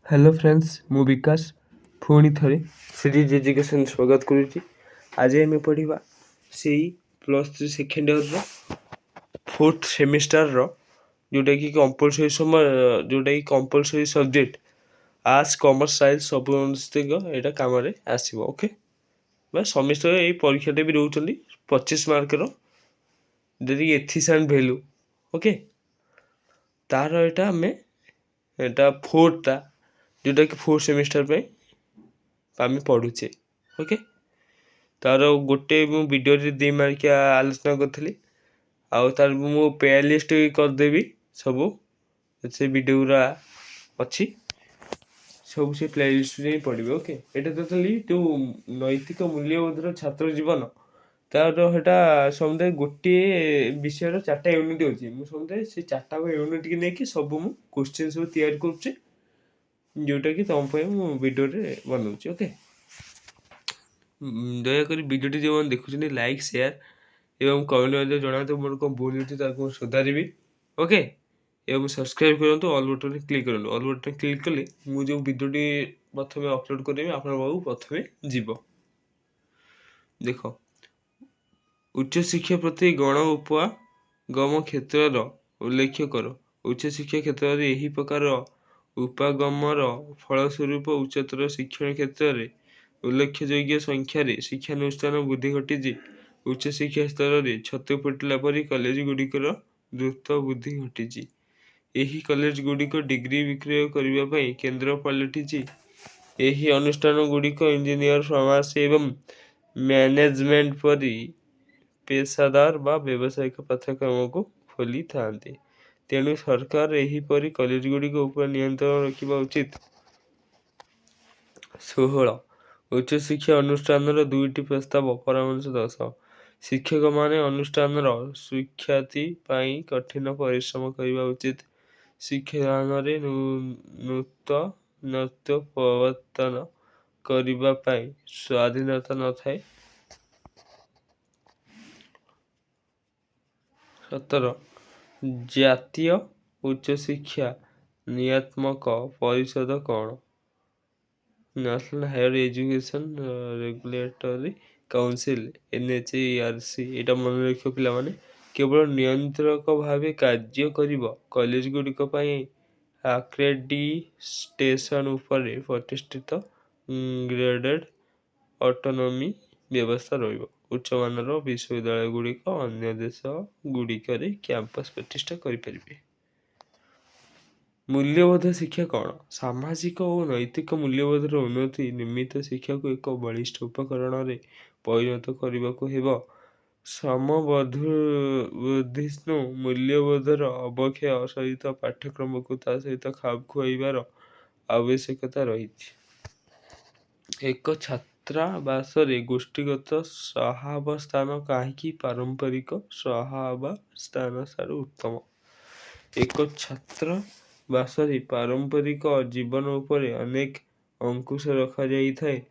Hello friends मु विकास पुणी थे सीरीज एजुकेशन स्वागत करुच्ची। आज आम पढ़ा से +3 सेकेंड इयर फोर्थ सेमिस्टर जोटा कि कंपलसरी समय जोटा कि compulsory subject arts commerce science सब यहाँ कम आसो। ओके समस्त ये परीक्षा भी रोच 25 मार्कर जैसे एथिशियन वैल्यू। ओके तार यहाँ आम यहाँ फोर्थ जोटा कि फोर्थ सेमिस्टर पे आम पढ़ुचे। ओके तार गोटे मु वीडियो 2 मार्किया आलोचना करी आर मु प्ले लिस्ट करदेवी सब से वीडियो गुरा अच्छी सब से प्ले लिस्ट में पढ़े। ओके ये टोटाली जो नैतिक मूल्यबोधर छात्र जीवन तार यहाँ समुदाय गोटे विषय 4टा यूनिट अच्छी मुझे से 4टा यूनिट की लेकिन सब मु क्वेश्चन सब तैयारी करुचे जोटा कि तुम वीडियो बनाऊँ। ओके दयाकोरी वीडियोटी जो देखुं लाइक शेयर एवं कमेंट जनाते मोर कौन भूल हो सुधारी। ओके एवं सब्सक्राइब करूँ ऑल बटन क्लिक करूँ। ऑल बटन क्लिक कले मुझे जो वीडियोटी प्रथम अपलोड करी आप प्रथम जीव देख उच्च शिक्षा प्रति गण उपागम क्षेत्र उल्लेख कर। उच्च शिक्षा क्षेत्र में यही प्रकार उपागमर फलस्वरूप उच्चतर शिक्षण क्षेत्र में उल्लेखयोग्य संख्यार शिक्षानुष्ठान वृद्धि घटी। उच्च शिक्षा स्तर में छतु फुटिला परी कॉलेज गुड़िकर द्रुत वृद्धि घटी। यही कॉलेज गुड़िक डिग्री विक्रय करने केन्द्र पलटि। यही अनुष्ठान गुड़िक इंजीनियर फार्मासी एवं मैनेजमेंट परी पेशादार बा व्यावसायिक पाठ्यक्रम को खोली था। तेणु सरकार यहीपरी कॉलेज गुड़िक उपर नियंत्रण रखा उचित। 16 उच्च शिक्षा अनुष्ठान 2टी प्रस्ताव परामर्श 10 शिक्षक माने अनुष्ठान सुख्याति पाई कठिन परिश्रम करने उचित। शिक्षादान नूतनत्व प्रवर्तन करने स्वाधीनता न थाए। 17 जातीय उच्च शिक्षा नियात्मक परिषद कौन? National higher education regulatory council NHARC। यहाँ मन रख पे केवल नियंत्रक भाव कार्य कर कॉलेज गुड़िक आक्रेडिटेशन उपर प्रतिष्ठित ग्रेडेड ऑटोनॉमी व्यवस्था रही। उच्च मानर विश्वविद्यालय गुड़िक अन्य देश गुड़िक कैंपस प्रतिष्ठा करें। मूल्यबोध शिक्षा कौन? सामाजिक और नैतिक मूल्यबोधर उन्नति निमित्त शिक्षा को एक बलिष्ठ उपकरण में परिणत करने को हेब। समबुद्धिष्णु मूल्यबोधर अवक्षय सहित पाठ्यक्रम को ता सहित खाप खुआइबार आवश्यकता रही। एक छात्रावास गोष्ठीगत सहाबस्थान कहीं पारंपरिक सहाबस्थान सार उत्तम। एक छात्रावास पारंपरिक जीवन उपर अनेक अंकुश रखा जाए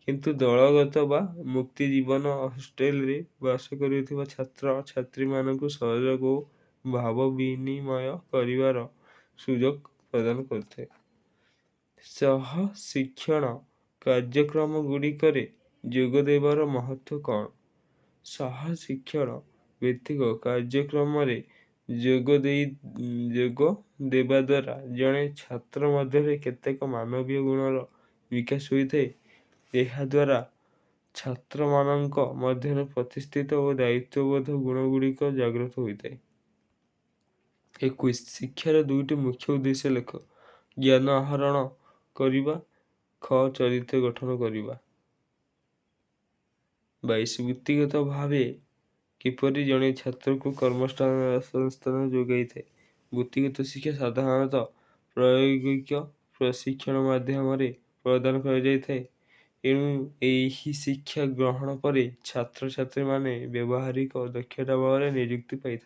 किंतु दलगत बा मुक्ति जीवन हॉस्टेल रे बास करुवा छात्र छात्री मानक सहयोग और भाव विनिमय करिवार सुजोग प्रदान करते। सह शिक्षण कार्यक्रम गुड़िक जोग देवार महत्व कौन? सह शिक्षण भित्तिक कार्यक्रम जोग देवा द्वारा जड़े छात्र मध्य केतेक मानवीय गुणर विकास होता है। यह द्वारा छात्र मानक मध्य प्रतिष्ठित और दायित्वबोध गुण गुड़िक जागृत होता है। 21 शिक्षार 2टी मुख्य उद्देश्य लेख। ज्ञान आहरण करने ख चरित्र गठन करने। 22 वृत्तिगत भाव किपरि जड़े छात्र को कर्मसंस्थान जोगाई थे। वृत्तिगत शिक्षा साधारणतः प्रायोगिक प्रशिक्षण माध्यम प्रदान कर एणु यही शिक्षा ग्रहण पर छात्र छात्री माने व्यावहारिक दक्षता बल नियुक्ति पाई।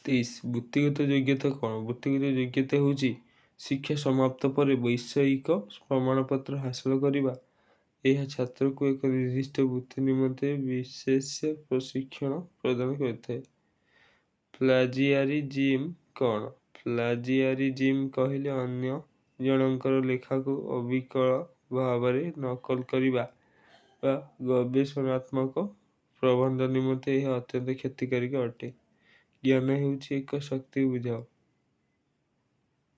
23 वृत्तिगत योग्यता कौन? वृत्तिगत योग्यता हूँ शिक्षा समाप्त पर वैषयिक प्रमाणपत्र हासिल करने। यह छात्र को एक निर्दिष्ट वृत्ति निमंते विशेष प्रशिक्षण प्रदान करता है। प्लाजियारिज्म कौन? ପ୍ଲାଜିଆରିଜିମ୍ କହିଲେ ଅନ୍ୟ ଜଣଙ୍କର ଲେଖାକୁ ଅବିକଳ ଭାବରେ ନକଲ କରିବା ବା ଗବେଷଣାତ୍ମକ ପ୍ରବନ୍ଧ ନିମନ୍ତେ ଏହା ଅତ୍ୟନ୍ତ କ୍ଷତିକାରକ ଅଟେ। ଜ୍ଞାନ ହେଉଛି ଏକ ଶକ୍ତି। ବୁଝାଅ।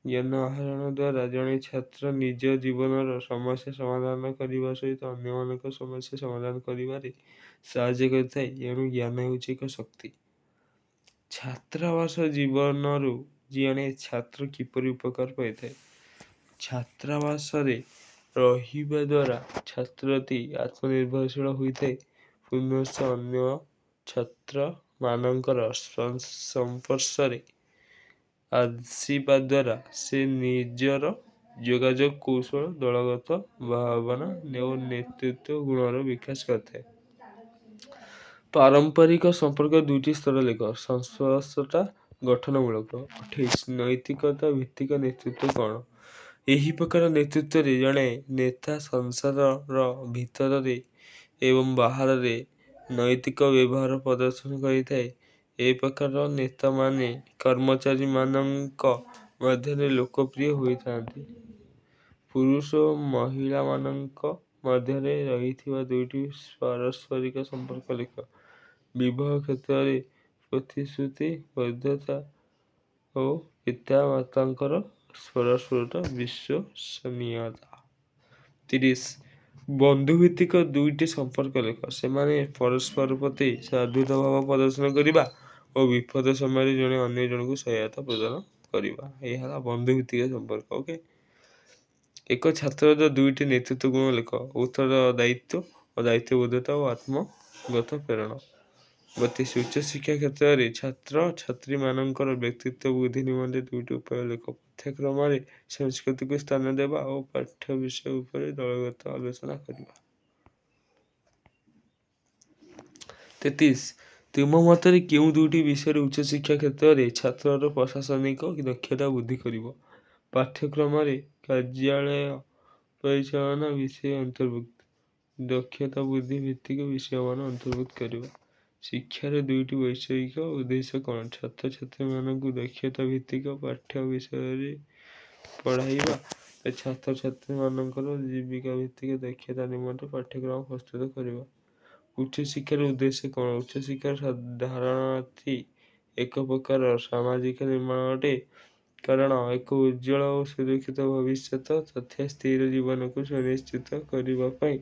ଜ୍ଞାନ ଆହରଣ ଦ୍ୱାରା ଜଣେ ଛାତ୍ର ନିଜ ଜୀବନର ସମସ୍ୟା ସମାଧାନ କରିବା ସହିତ ଅନ୍ୟମାନଙ୍କ ସମସ୍ୟା ସମାଧାନ କରିବାରେ ସାହାଯ୍ୟ କରିଥାଏ। ଏଣୁ ଜ୍ଞାନ ହେଉଛି ଏକ ଶକ୍ତି। ଛାତ୍ରାବାସ ଜୀବନରୁ ଜଣେ ଛାତ୍ର କିପରି ଉପକାର ପାଇଥାଏ? ଛାତ୍ରାବାସରେ ରହିବା ଦ୍ୱାରା ଛାତ୍ରଟି ଆତ୍ମନିର୍ଭରଶୀଳ ହୋଇଥାଏ। ପୁନଶ୍ଚ ଅନ୍ୟ ଛାତ୍ରମାନଙ୍କର ସଂସ୍ପର୍ଶରେ ଆସିବା ଦ୍ୱାରା ସେ ନିଜର ଯୋଗାଯୋଗ କୌଶଳ, ଦଳଗତ ଭାବନା ଓ ନେତୃତ୍ୱ ଗୁଣର ବିକାଶ କରିଥାଏ। ପାରମ୍ପରିକ ସମ୍ପର୍କ ଦୁଇଟି ସ୍ତର ଲେଖ। ସଂସ୍ପର୍ଶଟା ଗଠନମୂଳକ। 28 ନୈତିକତା ଭିତ୍ତିକ ନେତୃତ୍ୱ କ'ଣ? ଏହି ପ୍ରକାର ନେତୃତ୍ୱରେ ଜଣେ ନେତା ସଂସାରର ଭିତରରେ ଏବଂ ବାହାରରେ ନୈତିକ ବ୍ୟବହାର ପ୍ରଦର୍ଶନ କରିଥାଏ। ଏ ପ୍ରକାର ନେତାମାନେ କର୍ମଚାରୀମାନଙ୍କ ମଧ୍ୟରେ ଲୋକପ୍ରିୟ ହୋଇଥାନ୍ତି। ପୁରୁଷ ଓ ମହିଳାମାନଙ୍କ ମଧ୍ୟରେ ରହିଥିବା ଦୁଇଟି ପାରସ୍ପରିକ ସମ୍ପର୍କ ଲେଖ। ବିବାହ କ୍ଷେତ୍ରରେ ପ୍ରତିଶ୍ରୁତିବଦ୍ଧତା ଓ ପିତାମାତାଙ୍କର ପରସ୍ପର ବିଶ୍ୱସନୀୟତା। 30 ବନ୍ଧୁଭିତ୍ତିକ ଦୁଇଟି ସମ୍ପର୍କ ଲେଖ। ସେମାନେ ପରସ୍ପର ପ୍ରତି ସାଧୁତା ଭାବ ପ୍ରଦର୍ଶନ କରିବା ଓ ବିପଦ ସମୟରେ ଜଣେ ଅନ୍ୟ ଜଣଙ୍କୁ ସହାୟତା ପ୍ରଦାନ କରିବା। ଏହା ହେଲା ବନ୍ଧୁଭିତ୍ତିକ ସମ୍ପର୍କ। ଓକେ। ଏକ ଛାତ୍ରର ଦୁଇଟି ନେତୃତ୍ୱ ଗୁଣ ଲେଖ। ଉତ୍ତରଦାୟିତ୍ୱ ଓ ଦାୟିତ୍ୱବୋଧତା ଓ ଆତ୍ମଗତ ପ୍ରେରଣା। 32 ଉଚ୍ଚଶିକ୍ଷା କ୍ଷେତ୍ରରେ ଛାତ୍ରଛାତ୍ରୀମାନଙ୍କର ବ୍ୟକ୍ତିତ୍ୱ ବୃଦ୍ଧି ନିମନ୍ତେ ଦୁଇଟି ଉପାୟ ଲେଖ। ପାଠ୍ୟକ୍ରମରେ ସଂସ୍କୃତିକୁ ସ୍ଥାନ ଦେବା ଓ ପାଠ୍ୟ ବିଷୟ ଉପରେ ଦଳଗତ ଆଲୋଚନା କରିବା। 33 ତୁମ ମତରେ କେଉଁ ଦୁଇଟି ବିଷୟରେ ଉଚ୍ଚଶିକ୍ଷା କ୍ଷେତ୍ରରେ ଛାତ୍ରର ପ୍ରଶାସନିକ ଦକ୍ଷତା ବୃଦ୍ଧି କରିବ? ପାଠ୍ୟକ୍ରମରେ କାର୍ଯ୍ୟାଳୟ ପରିଚାଳନା ବିଷୟ ଅନ୍ତର୍ଭୁକ୍ତ। ଦକ୍ଷତା ବୃଦ୍ଧି ଭିତ୍ତିକ ବିଷୟମାନ ଅନ୍ତର୍ଭୁକ୍ତ କରିବ। ଶିକ୍ଷାର ଦୁଇଟି ବୈଷୟିକ ଉଦ୍ଦେଶ୍ୟ କ'ଣ? ଛାତ୍ରଛାତ୍ରୀମାନଙ୍କୁ ଦକ୍ଷତା ଭିତ୍ତିକ ପାଠ୍ୟ ବିଷୟରେ ପଢ଼ାଇବା ଓ ଛାତ୍ରଛାତ୍ରୀମାନଙ୍କର ଜୀବିକା ଭିତ୍ତିକ ଦକ୍ଷତା ନିମନ୍ତେ ପାଠ୍ୟକ୍ରମ ପ୍ରସ୍ତୁତ କରିବା। ଉଚ୍ଚଶିକ୍ଷାର ଉଦ୍ଦେଶ୍ୟ କ'ଣ? ଉଚ୍ଚଶିକ୍ଷା ଧାରଣାଟି ଏକ ପ୍ରକାର ସାମାଜିକ ନିର୍ମାଣ ଅଟେ, କାରଣ ଏକ ଉଜ୍ଜ୍ୱଳ ଓ ସୁରକ୍ଷିତ ଭବିଷ୍ୟତ ତଥା ସ୍ଥିର ଜୀବନକୁ ସୁନିଶ୍ଚିତ କରିବା ପାଇଁ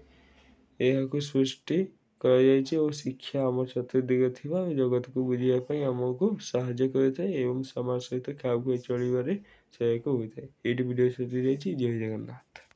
ଏହାକୁ ସୃଷ୍ଟି କରାଯାଇଛି ଓ ଶିକ୍ଷା ଆମ ଚତୁର୍ଦିଗରେ ଥିବା ଜଗତକୁ ବୁଝିବା ପାଇଁ ଆମକୁ ସାହାଯ୍ୟ କରିଥାଏ ଏବଂ ସମାଜ ସହିତ ଖାପ ଖୁଆଇ ଚଳିବାରେ ସହାୟକ ହୋଇଥାଏ। ଏଇଠି ଭିଡ଼ିଓ ସରିଯାଇଛି। ଜୟ ଜଗନ୍ନାଥ।